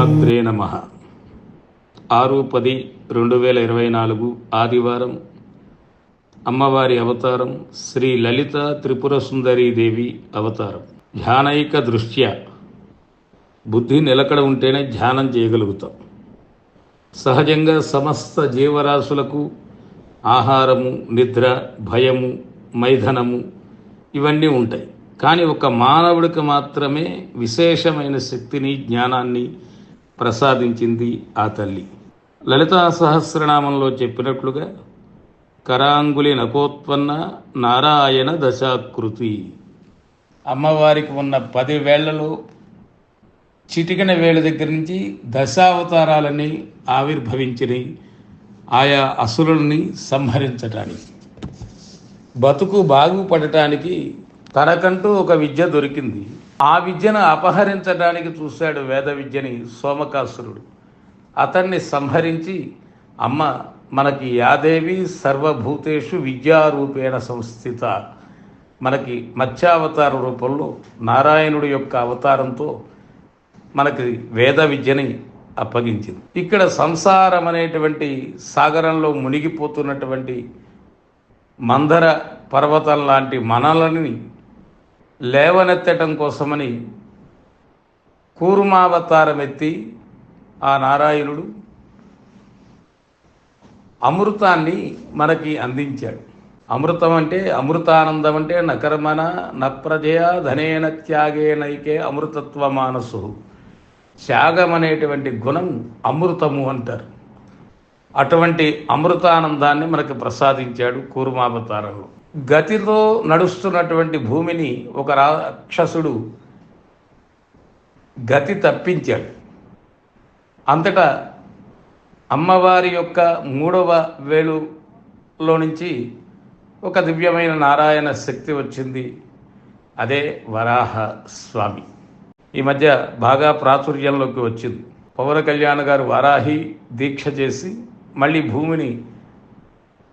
శ్రీమాత్రే నమః. 6/10/2024 ఆదివారం. అమ్మవారి అవతారం శ్రీ లలిత త్రిపుర సుందరీదేవి అవతారం. ధ్యానైక దృష్ట్యా బుద్ధి నిలకడ ఉంటేనే ధ్యానం చేయగలుగుతాం. సహజంగా సమస్త జీవరాశులకు ఆహారము, నిద్ర, భయము, మైథనము ఇవన్నీ ఉంటాయి. కానీ ఒక మానవుడికి మాత్రమే విశేషమైన శక్తిని, జ్ఞానాన్ని ప్రసాదించింది ఆ తల్లి. లలితా సహస్రనామంలో చెప్పినట్లుగా కరాంగులి నకోత్పన్న నారాయణ దశాకృతి. అమ్మవారికి ఉన్న 10 వేళ్లలో చిటికెన వేళ దగ్గర నుంచి దశావతారాలని ఆవిర్భవించినాయి, ఆయా అసురుల్ని సంహరించటానికి. బతుకు బాగుపడటానికి తనకంటూ ఒక విద్య దొరికింది. ఆ విద్యను అపహరించడానికి చూశాడు వేద విద్యని సోమకాసురుడు. అతన్ని సంహరించి, అమ్మ మనకి యాదేవి సర్వభూతేషు విద్యారూపేణ సంస్థిత, మనకి మత్స్యావతార రూపంలో నారాయణుడి యొక్క అవతారంతో మనకి వేద విద్యని అప్పగించింది. ఇక్కడ సంసారం అనేటువంటి సాగరంలో మునిగిపోతున్నటువంటి మందర పర్వతం లాంటి మనలని లేవనెత్తటం కోసమని కూర్మావతారం ఎత్తి ఆ నారాయణుడు అమృతాన్ని మనకి అందించాడు. అమృతం అంటే, అమృతానందం అంటే నకర్మణ నప్రజయ ధనేన త్యాగేనైకే అమృతత్వ మానసు. త్యాగం అనేటువంటి గుణం అమృతము అంటారు. అటువంటి అమృతానందాన్ని మనకు ప్రసాదించాడు కూర్మావతారంలో. గతితో నడుస్తున్నటువంటి భూమిని ఒక రాక్షసుడు గతి తప్పించాడు. అంతటా అమ్మవారి యొక్క 3వ వేలులో నుంచి ఒక దివ్యమైన నారాయణ శక్తి వచ్చింది. అదే వరాహ స్వామి. ఈ మధ్య బాగా ప్రాచుర్యంలోకి వచ్చింది. పవన్ కళ్యాణ్ గారు వారాహి దీక్ష చేసి మళ్ళీ భూమిని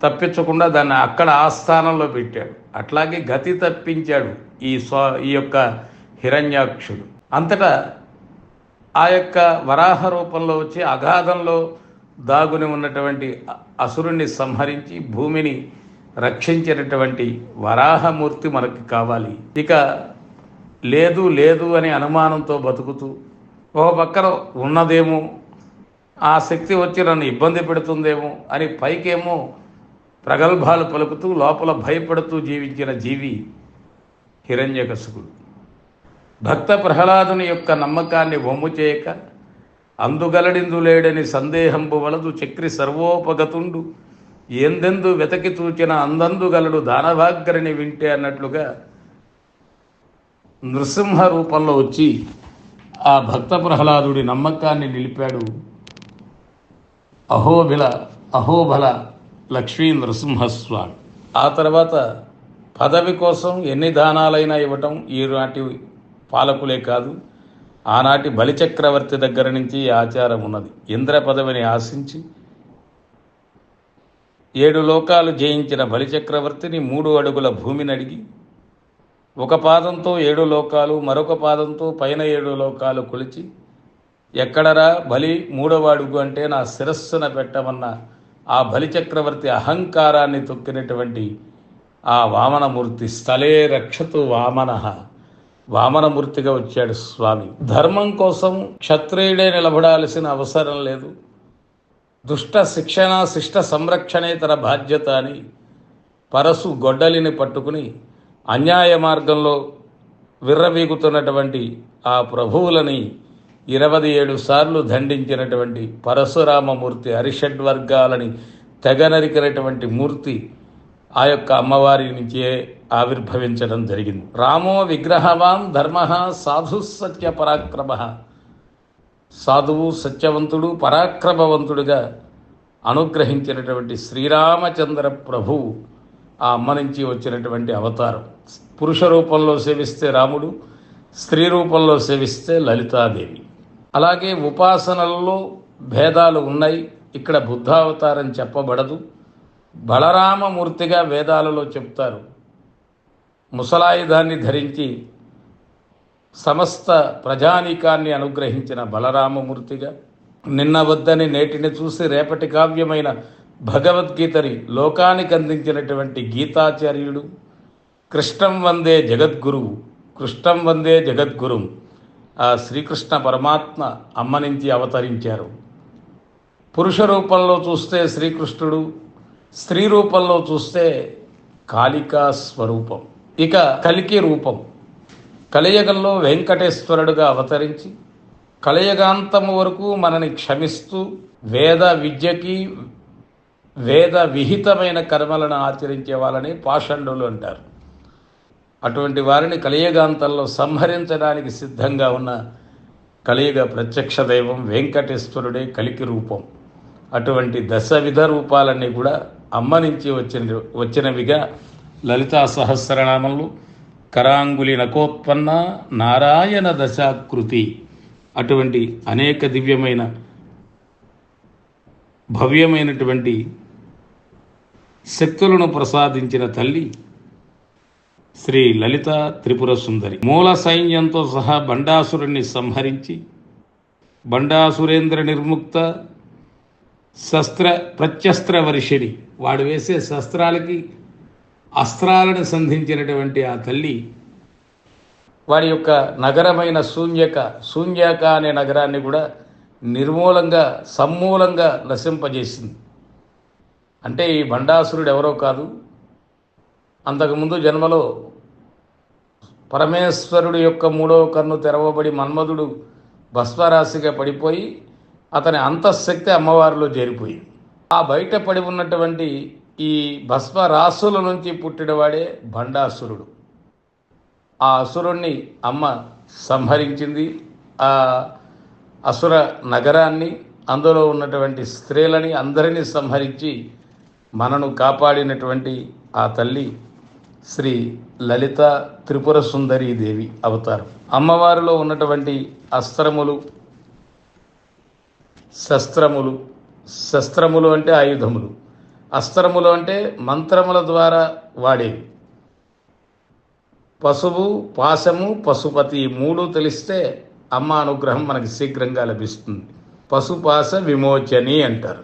తప్పించకుండా దాన్ని అక్కడ ఆస్థానంలో పెట్టాడు. అట్లాగే గతి తప్పించాడు ఈ యొక్క హిరణ్యాక్షుడు. అంతటా ఆ యొక్క వరాహ రూపంలో వచ్చి అగాధంలో దాగుని ఉన్నటువంటి అసురుణ్ణి సంహరించి భూమిని రక్షించినటువంటి వరాహమూర్తి మనకి కావాలి. ఇక లేదు లేదు అనే అనుమానంతో బతుకుతూ ఒక పక్కన ఉన్నదేమో, ఆ శక్తి వచ్చి నన్ను ఇబ్బంది పెడుతుందేమో అని పైకేమో ప్రగల్భాలు పలుకుతూ లోపల భయపడుతూ జీవించిన జీవి హిరణ్యకశిపుడు. భక్త ప్రహ్లాదుని యొక్క నమ్మకాన్ని వమ్ము చేయక అందుగలడిందు లేడని సందేహంబు వలదు చక్రి సర్వోపగతుండు ఎందెందు వెతకి చూచిన అందందుగలడు దానవాగ్రని వింటే అన్నట్లుగా నృసింహ రూపంలో వచ్చి ఆ భక్త ప్రహ్లాదుడి నమ్మకాన్ని నిలిపాడు. అహోబల లక్ష్మీ నృసింహస్వామి. ఆ తర్వాత పదవి కోసం ఎన్ని దానాలైనా ఇవ్వటం ఈనాటి పాలకులే కాదు, ఆనాటి బలిచక్రవర్తి దగ్గర నుంచి ఆచారం ఉన్నది. ఇంద్ర పదవిని ఆశించి 7 లోకాలు జయించిన బలిచక్రవర్తిని 3 అడుగుల భూమిని అడిగి, ఒక పాదంతో 7 లోకాలు, మరొక పాదంతో పైన 7 లోకాలు కొలిచి, ఎక్కడరా బలి 3వ అడుగు అంటే నా శిరస్సున పెట్టమన్న ఆ బలిచక్రవర్తి అహంకారాన్ని తొక్కినటువంటి ఆ వామనమూర్తి స్థలే రక్షతు వామనమూర్తిగా వచ్చాడు స్వామి. ధర్మం కోసం క్షత్రియుడే నిలబడాల్సిన అవసరం లేదు, దుష్ట శిక్షణ శిష్ట సంరక్షణే తన బాధ్యత అని పరసు గొడ్డలిని పట్టుకుని అన్యాయ మార్గంలో విర్రవీగుతున్నటువంటి ఆ ప్రభువులని 27 సార్లు దండించినటువంటి పరశురామమూర్తి, హరిషడ్వర్గాలని తెగనరికినటువంటి మూర్తి ఆ యొక్క అమ్మవారి నుంచే ఆవిర్భవించడం జరిగింది. రామో విగ్రహవాన్ ధర్మ సాధు సత్య పరాక్రమ. సాధువు, సత్యవంతుడు, పరాక్రమవంతుడిగా అనుగ్రహించినటువంటి శ్రీరామచంద్ర ప్రభువు ఆ అమ్మ నుంచి వచ్చినటువంటి అవతారం. పురుష రూపంలో సేవిస్తే రాముడు, స్త్రీ రూపంలో సేవిస్తే లలితాదేవి. అలాగే ఉపాసనలలో భేదాలు ఉన్నాయి. ఇక్కడ బుద్ధావతారం చెప్పబడదు. బలరామమూర్తిగా వేదాలలో చెప్తారు. ముసలాయుధాన్ని ధరించి సమస్త ప్రజానీకాన్ని అనుగ్రహించిన బలరామమూర్తిగా, నిన్న వద్దని నేటిని చూసి రేపటి కావ్యమైన భగవద్గీతని లోకానికి అందించినటువంటి గీతాచార్యుడు, కృష్ణం వందే జగద్గురువు, కృష్ణం వందే జగద్గురుం, ఆ శ్రీకృష్ణ పరమాత్మ అమ్మ నుంచి అవతరించారు. పురుష రూపంలో చూస్తే శ్రీకృష్ణుడు, స్త్రీ రూపంలో చూస్తే కాళికా స్వరూపం. ఇక కలికి రూపం, కలియుగంలో వెంకటేశ్వరుడుగా అవతరించి కలియుగాంతము వరకు మనని క్షమిస్తూ వేద విద్యకి, వేద విహితమైన కర్మలను ఆచరించే వాళ్ళని పాషండులు అంటారు. అటువంటి వారిని కలియుగాంతంలో సంహరించడానికి సిద్ధంగా ఉన్న కలియుగ ప్రత్యక్ష దైవం వెంకటేశ్వరుడే కలికి రూపం. అటువంటి దశవిధ రూపాలన్నీ కూడా అమ్మ నుంచి వచ్చినవిగా లలితా సహస్రనామంలో కరాంగులి నకోత్పన్న నారాయణ దశాకృతి, అటువంటి అనేక దివ్యమైన భవ్యమైనటువంటి శక్తులను ప్రసాదించిన తల్లి శ్రీ లలిత త్రిపుర సుందరి. మూల సైన్యంతో సహా బండాసురుణ్ణి సంహరించి బండాసురేంద్ర నిర్ముక్త ప్రత్యస్త్ర వర్షిణి, వాడు వేసే శస్త్రాలకి అస్త్రాలను సంధించినటువంటి ఆ తల్లి వాడి యొక్క నగరమైన శూన్యక అనే నగరాన్ని కూడా సమూలంగా నశింపజేసింది. అంటే ఈ బండాసురుడు ఎవరో కాదు, అంతకుముందు జన్మలో పరమేశ్వరుడు యొక్క మూడవ కన్ను తెరవబడి మన్మధుడు భస్మరాశిగా పడిపోయి అతని అంతఃశక్తి అమ్మవారిలో చేరిపోయింది. ఆ బయట పడి ఉన్నటువంటి ఈ భస్మరాశుల నుంచి పుట్టినవాడే బండాసురుడు. ఆ అసురుణ్ణి అమ్మ సంహరించింది. ఆ అసుర నగరాన్ని, అందులో ఉన్నటువంటి స్త్రీలని అందరినీ సంహరించి మనను కాపాడినటువంటి ఆ తల్లి శ్రీ లలిత త్రిపుర సుందరీ దేవి అవతారం. అమ్మవారిలో ఉన్నటువంటి అస్త్రములు, శస్త్రములు అంటే ఆయుధములు, అస్త్రములు అంటే మంత్రముల ద్వారా వాడేవి. పశువు, పాశము, పశుపతి, ఈ మూడు తెలిస్తే అమ్మ అనుగ్రహం మనకి శీఘ్రంగా లభిస్తుంది. పశుపాశ విమోచని అంటారు.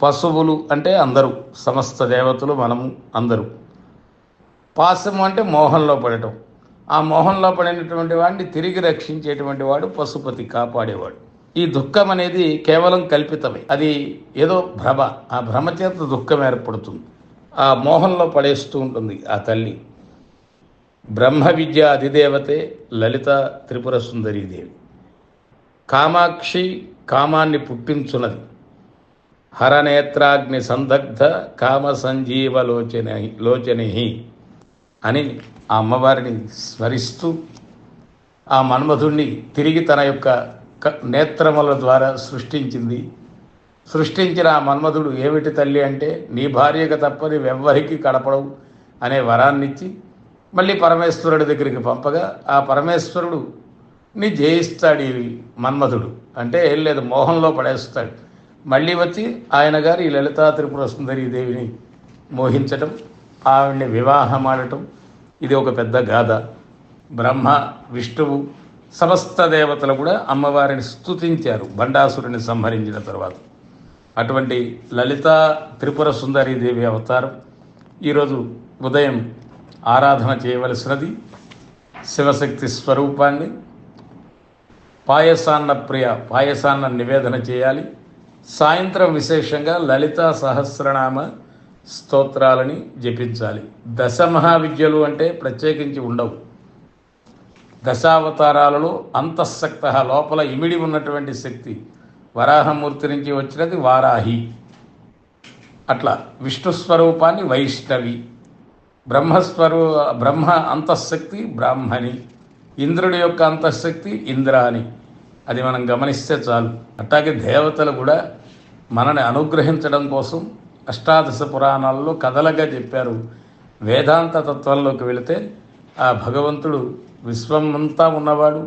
పశువులు అంటే అందరూ, సమస్త దేవతలు, మనము అందరూ. పాశము అంటే మోహంలో పడటం, ఆ మోహంలో పడినటువంటి వాడిని తిరిగి రక్షించేటువంటి వాడు పశుపతి, కాపాడేవాడు. ఈ దుఃఖం అనేది కేవలం కల్పితమే, అది ఏదో భ్రమ, ఆ భ్రమ చేత దుఃఖం ఏర్పడుతుంది. ఆ మోహంలో పడేస్తూ ఉంటుంది ఆ తల్లి. బ్రహ్మ విద్య అధిదేవతే లలిత త్రిపుర సుందరీదేవి. కామాక్షి, కామాన్ని పుట్టించున్నది. హరనేత్రాగ్ని సందగ్ధ కామ సంజీవ లోచని అని ఆ అమ్మవారిని స్మరిస్తూ ఆ మన్మధుణ్ణి తిరిగి తన యొక్క నేత్రముల ద్వారా సృష్టించిన ఆ మన్మధుడు ఏమిటి తల్లి అంటే, నీ భార్యగా తప్ప నీవెవ్వరికి కడపడవు అనే వరాన్నిచ్చి మళ్ళీ పరమేశ్వరుడి దగ్గరికి పంపగా ఆ పరమేశ్వరుడు ని జయిస్తాడు ఈ మన్మధుడు. అంటే ఏం లేదు, మోహంలో పడేస్తాడు. మళ్ళీ వచ్చి ఆయన గారు ఈ లలితా త్రిపుర సుందరీ దేవిని మోహించటం, ఆవిడ్ని వివాహం ఆడటం, ఇది ఒక పెద్ద గాథ. బ్రహ్మ, విష్ణువు, సమస్త దేవతలు కూడా అమ్మవారిని స్తుతించారు బండాసురుని సంహరించిన తర్వాత. అటువంటి లలితా త్రిపుర సుందరీ దేవి అవతారం ఈరోజు ఉదయం ఆరాధన చేయవలసినది. శివశక్తి స్వరూపాన్ని, పాయసాన్న నివేదన చేయాలి. సాయంత్రం విశేషంగా లలితా సహస్రనామ స్తోత్రాలని జపించాలి. దశ మహావిద్యలు అంటే ప్రత్యేకించి ఉండవు. దశావతారాలలో అంతఃశక్త, లోపల ఇమిడి ఉన్నటువంటి శక్తి వరాహమూర్తి నుంచి వచ్చినది వారాహి. అట్లా విష్ణు స్వరూపాన్ని వైష్ణవి, బ్రహ్మ అంతఃశక్తి బ్రాహ్మణి, ఇంద్రుడి యొక్క అంతఃశక్తి ఇంద్రాని. అది మనం గమనిస్తే చాలు. అట్లాగే దేవతలు కూడా మనని అనుగ్రహించడం కోసం అష్టాదశ పురాణాల్లో కథలుగా చెప్పారు. వేదాంత తత్వంలోకి వెళితే ఆ భగవంతుడు విశ్వమంతా ఉన్నవాడు,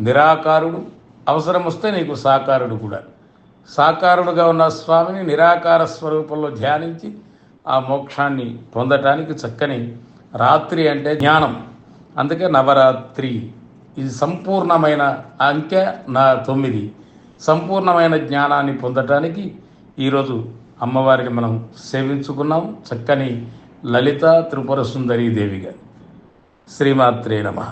నిరాకారుడు, అవసరం వస్తే నీకు సాకారుడు కూడా. సాకారుడుగా ఉన్న స్వామిని నిరాకార స్వరూపంలో ధ్యానించి ఆ మోక్షాన్ని పొందటానికి చక్కని రాత్రి అంటే జ్ఞానం, అందుకే నవరాత్రి. ఇది సంపూర్ణమైన అంకె 9. సంపూర్ణమైన జ్ఞానాన్ని పొందటానికి ఈరోజు అమ్మవారిని మనం సేవించుకున్నాం. చక్కని లలిత త్రిపుర సుందరీ దేవిగా. శ్రీమాత్రే నమః.